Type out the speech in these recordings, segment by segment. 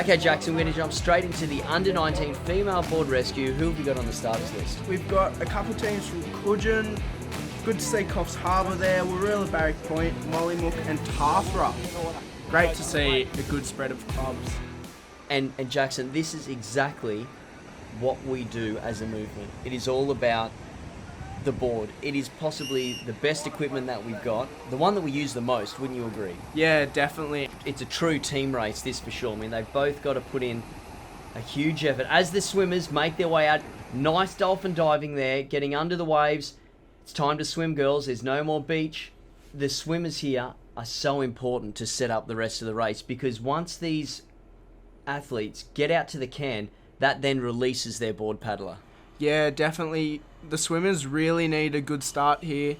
Okay, Jackson, we're going to jump straight into the under-19 female board rescue. Who have we got on the starters list? We've got a couple teams from Coogin. Good to see Coffs Harbour there, Warilla, Barrack Point, Mollymook and Tathra. Great to see a good spread of clubs. And Jackson, this is exactly what we do as a movement. It is all about the board. It is possibly the best equipment that we've got, the one that we use the most, wouldn't you agree? Yeah, definitely. It's a true team race, this for sure. I mean, they've both got to put in a huge effort. As the swimmers make their way out, nice dolphin diving there, getting under the waves. It's time to swim, girls. There's no more beach. The swimmers here are so important to set up the rest of the race, because once these athletes get out to the can, that then releases their board paddler. Yeah, definitely. The swimmers really need a good start here,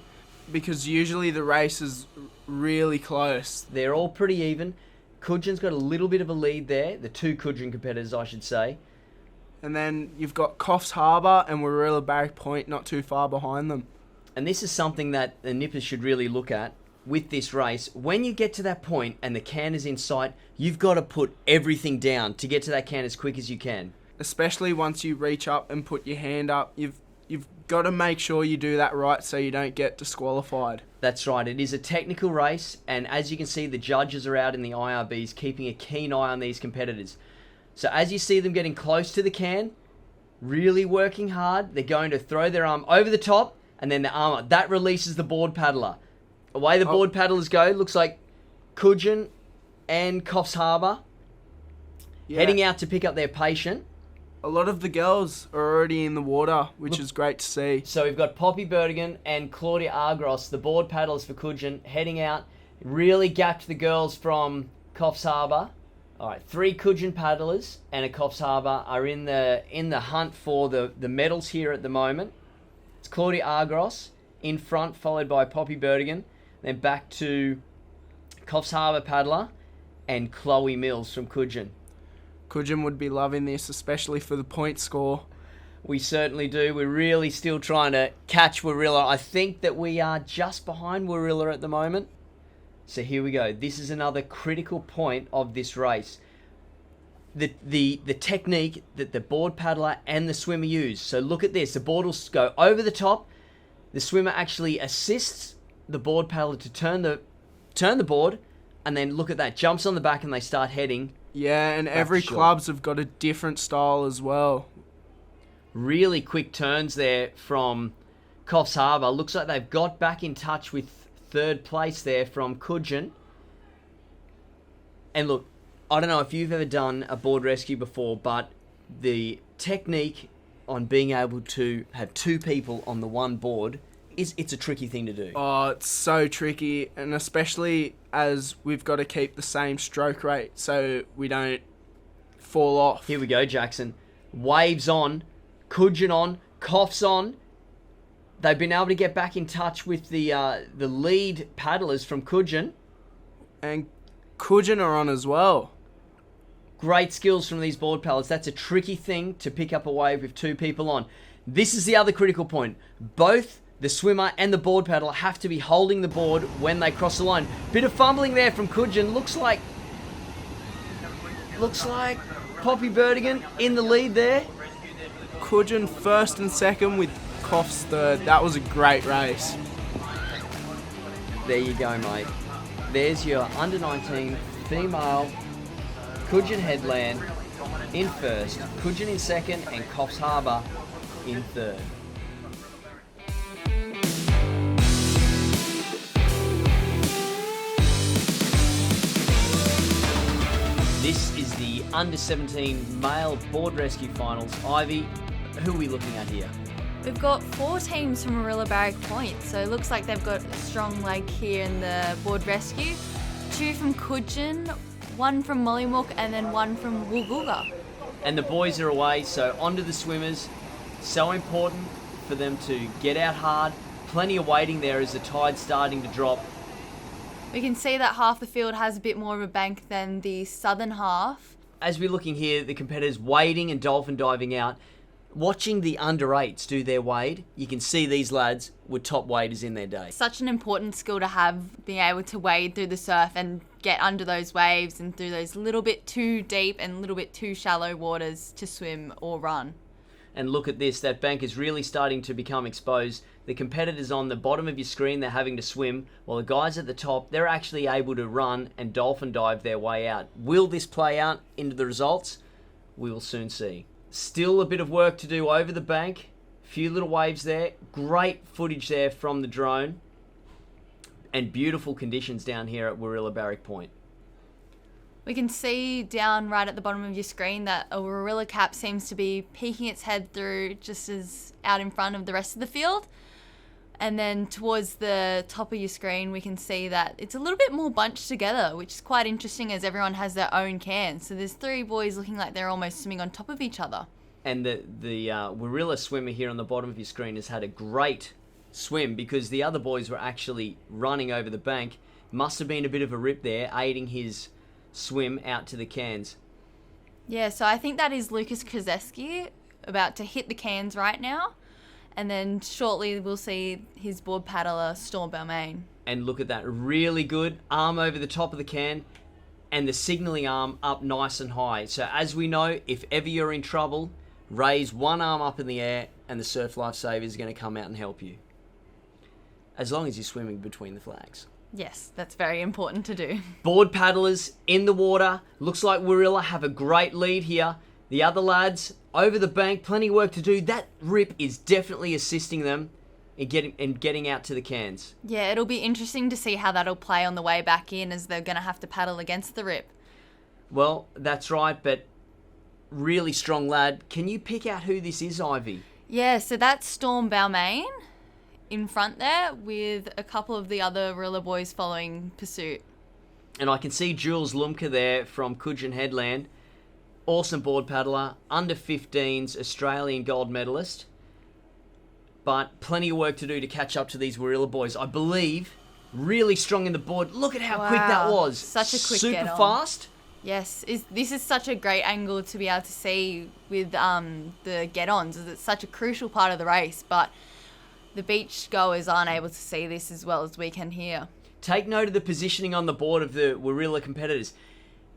because usually the race is really close. They're all pretty even. Coogin's got a little bit of a lead there, the two Coogin competitors, I should say. And then you've got Coffs Harbour and Warilla Barrack Point not too far behind them. And this is something that the nippers should really look at with this race. When you get to that point and the can is in sight, you've got to put everything down to get to that can as quick as you can. Especially once you reach up and put your hand up, you've got to make sure you do that right so you don't get disqualified. That's right. It is a technical race, and as you can see, the judges are out in the IRBs keeping a keen eye on these competitors. So as you see them getting close to the can, really working hard, they're going to throw their arm over the top, and then the arm up. That releases the board paddler. Away the board paddlers go. Looks like Coogin and Coffs Harbour heading out to pick up their patient. A lot of the girls are already in the water, which is great to see. So we've got Poppy Bertigan and Claudia Argros, the board paddlers for Coogin, heading out. Really gapped the girls from Coffs Harbour. All right, 3 Coogin paddlers and a Coffs Harbour are in the hunt for the medals here at the moment. It's Claudia Argros in front, followed by Poppy Bertigan. Then back to Coffs Harbour paddler and Chloe Mills from Coogin. Coogin would be loving this, especially for the point score. We certainly do. We're really still trying to catch Warilla. I think that we are just behind Warilla at the moment. So here we go. This is another critical point of this race. The technique that the board paddler and the swimmer use. So look at this. The board will go over the top. The swimmer actually assists the board paddler to turn the board, and then look at that. Jumps on the back and they start heading. Yeah, and every clubs have got a different style as well. Really quick turns there from Coffs Harbour. Looks like they've got back in touch with third place there from Coogin. And look, I don't know if you've ever done a board rescue before, but the technique on being able to have 2 people on the one board it's a tricky thing to do. Oh, it's so tricky, and especially as we've got to keep the same stroke rate so we don't fall off. Here we go, Jackson. Waves on, Coogin on, Coffs on. They've been able to get back in touch with the lead paddlers from Coogin. And Coogin are on as well. Great skills from these board paddlers. That's a tricky thing to pick up a wave with 2 people on. This is the other critical point. Both the swimmer and the board paddler have to be holding the board when they cross the line. Bit of fumbling there from Coogin. Looks like Poppy Bertigan in the lead there. Coogin first and second with Coffs third. That was a great race. There you go, mate. There's your under-19 female Coogin Headland in first, Coogin in second, and Coffs Harbour in third. This is the under-17 male board rescue finals. Ivy, who are we looking at here? We've got 4 teams from Warilla Barrack Point, so it looks like they've got a strong leg here in the board rescue. 2 from Coogin, 1 from Mollymook, and then 1 from Woolgoolga. And the boys are away, so onto the swimmers. So important for them to get out hard. Plenty of waiting there as the tide's starting to drop. We can see that half the field has a bit more of a bank than the southern half. As we're looking here, the competitors wading and dolphin diving out. Watching the under 8s do their wade, you can see these lads were top waders in their day. Such an important skill to have, being able to wade through the surf and get under those waves and through those little bit too deep and little bit too shallow waters to swim or run. And look at this, that bank is really starting to become exposed. The competitors on the bottom of your screen, they're having to swim, while the guys at the top, they're actually able to run and dolphin dive their way out. Will this play out into the results? We will soon see. Still a bit of work to do over the bank. Few little waves there. Great footage there from the drone. And beautiful conditions down here at Warilla Barrack Point. We can see down right at the bottom of your screen that a Warilla cap seems to be peeking its head through just as out in front of the rest of the field. And then towards the top of your screen, we can see that it's a little bit more bunched together, which is quite interesting as everyone has their own can. So there's 3 boys looking like they're almost swimming on top of each other. And the Warilla swimmer here on the bottom of your screen has had a great swim because the other boys were actually running over the bank. Must have been a bit of a rip there, aiding his swim out to the cans. Yeah, so I think that is Lucas Krzeski about to hit the cans right now. And then shortly we'll see his board paddler, Storm Balmain. And look at that, really good. Arm over the top of the can and the signalling arm up nice and high. So as we know, if ever you're in trouble, raise one arm up in the air and the surf lifesaver is going to come out and help you. As long as you're swimming between the flags. Yes, that's very important to do. Board paddlers in the water. Looks like Warilla have a great lead here. The other lads over the bank, plenty of work to do. That rip is definitely assisting them in getting out to the cans. Yeah, it'll be interesting to see how that'll play on the way back in as they're going to have to paddle against the rip. Well, that's right, but really strong lad. Can you pick out who this is, Ivy? Yeah, so that's Storm Balmain in front there with a couple of the other Warilla boys following pursuit. And I can see Jules Lumka there from Coogin Headland. Awesome board paddler, under 15s, Australian gold medalist. But plenty of work to do to catch up to these Warilla boys. I believe really strong in the board. Look at how quick that was. Such a quick Super get-on. fast. Yes, this is such a great angle to be able to see with the get-ons, as it's such a crucial part of the race, but the beach goers aren't able to see this as well as we can here. Take note of the positioning on the board of the Warilla competitors.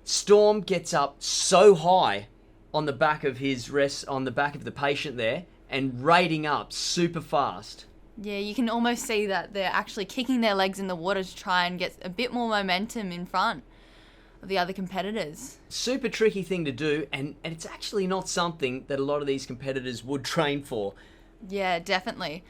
Storm gets up so high on the back of the patient there and rating up super fast. Yeah, you can almost see that they're actually kicking their legs in the water to try and get a bit more momentum in front of the other competitors. Super tricky thing to do, and it's actually not something that a lot of these competitors would train for. Yeah, definitely.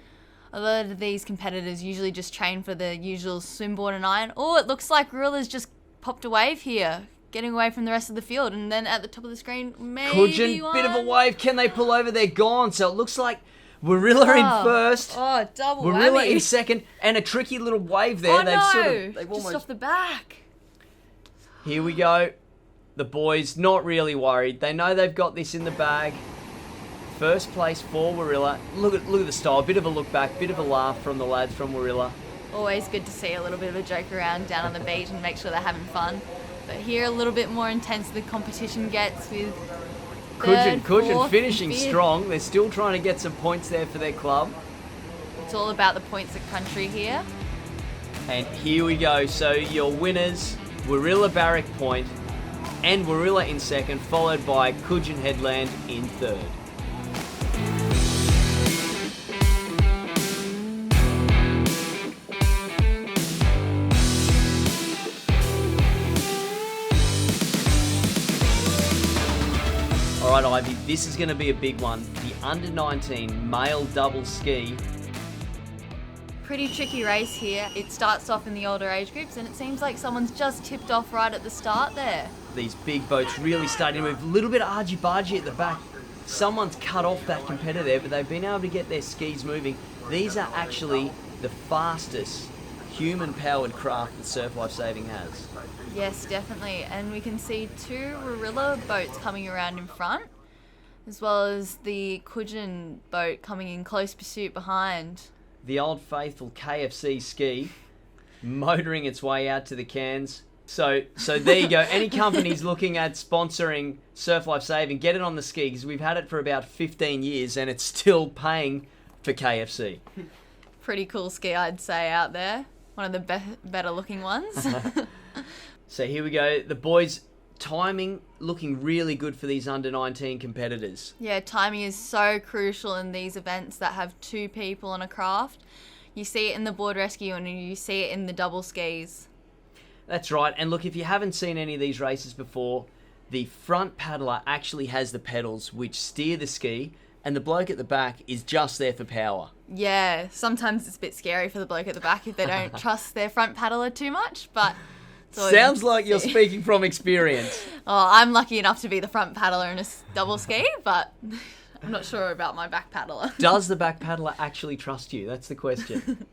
A lot of these competitors usually just train for the usual swim, board and iron. Oh, it looks like Warilla's just popped a wave here, getting away from the rest of the field. And then at the top of the screen, maybe Coogin, one. bit of a wave. Can they pull over? They're gone. So it looks like Warilla in first. Oh, double Warilla whammy. in second. And a tricky little wave there. Oh, no. They've Just almost... off the back. Here we go. The boys not really worried. They know they've got this in the bag. First place for Warilla. Look at the style. Bit of a look back. Bit of a laugh from the lads from Warilla. Always good to see a little bit of a joke around down on the beach and make sure they're having fun. But here a little bit more intense the competition gets with Coogin finishing fifth. strong. They're still trying to get some points there for their club. It's all about the points at country here. And here we go. So your winners, Warilla Barrack Point and Warilla in second, followed by Coogin Headland in third. All right, Ivy, this is going to be a big one. The under-19 male double ski. Pretty tricky race here. It starts off in the older age groups and it seems like someone's just tipped off right at the start there. These big boats really starting to move. A little bit of argy-bargy at the back. Someone's cut off that competitor there, but they've been able to get their skis moving. These are actually the fastest human-powered craft that Surf Lifesaving has. Yes, definitely. And we can see 2 Warilla boats coming around in front, as well as the Coogin boat coming in close pursuit behind. The old faithful KFC ski motoring its way out to the cans. So there you go. Any companies looking at sponsoring Surf Life Saving, get it on the ski, because we've had it for about 15 years and it's still paying for KFC. Pretty cool ski, I'd say, out there. One of the better looking ones. So here we go. The boys' timing looking really good for these under 19 competitors. Yeah, timing is so crucial in these events that have two people on a craft. You see it in the board rescue and you see it in the double skis. That's right. And look, if you haven't seen any of these races before, the front paddler actually has the pedals which steer the ski, and the bloke at the back is just there for power. Yeah, sometimes it's a bit scary for the bloke at the back if they don't trust their front paddler too much, but... Sounds like you're speaking from experience. Oh, I'm lucky enough to be the front paddler in a double ski, but I'm not sure about my back paddler. Does the back paddler actually trust you? That's the question.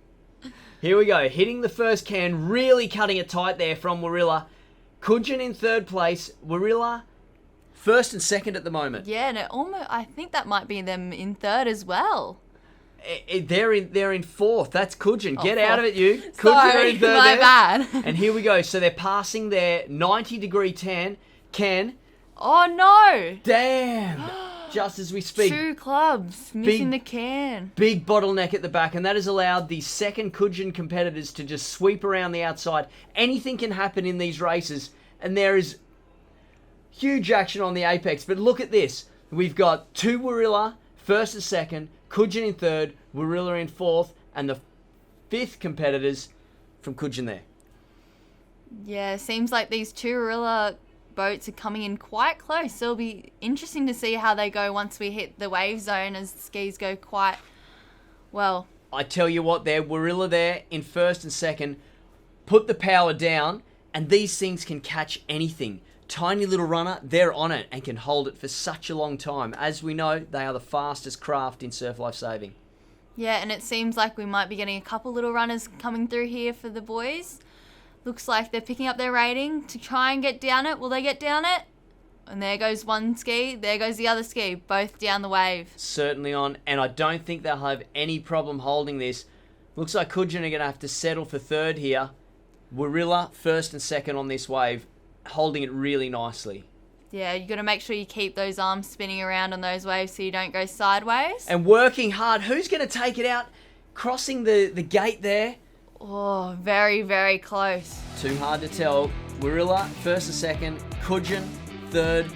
Here we go. Hitting the first can, really cutting it tight there from Warilla. Kudjin in third place. Warilla first and second at the moment. Yeah, and I think that might be them in third as well. They're in fourth. That's Kudjin. Get fourth. Out of it, you. Sorry, in third my there. bad. And here we go. So they're passing their 90-degree can. Oh no! Damn. Just as we speak. 2 clubs missing the can. Big bottleneck at the back, and that has allowed the second Kudjin competitors to just sweep around the outside. Anything can happen in these races, and there is huge action on the apex. But look at this. We've got 2 Warilla, first and second, Kudjin in third, Warilla in fourth, and the 5th competitors from Kudjin there. Yeah, seems like these 2 Warilla boats are coming in quite close. So it'll be interesting to see how they go once we hit the wave zone, as the skis go quite well. I tell you what, there, Warilla there in first and second, put the power down, and these things can catch anything. Tiny little runner, they're on it and can hold it for such a long time. As we know, they are the fastest craft in surf life saving. Yeah, and it seems like we might be getting a couple little runners coming through here for the boys. Looks like they're picking up their rating to try and get down it. Will they get down it? And there goes one ski, there goes the other ski, both down the wave. Certainly on, and I don't think they'll have any problem holding this. Looks like Kudjin are going to have to settle for third here. Warilla first and second on this wave, holding it really nicely. Yeah, you got to make sure you keep those arms spinning around on those waves so you don't go sideways. And working hard. Who's going to take it out? Crossing the gate there. Oh, very, very close. Too hard to tell. Warilla first and second, Kudjin third.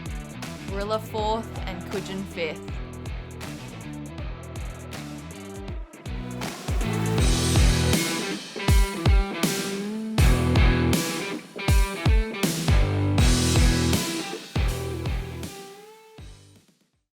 Warilla 4th and Kudjin 5th.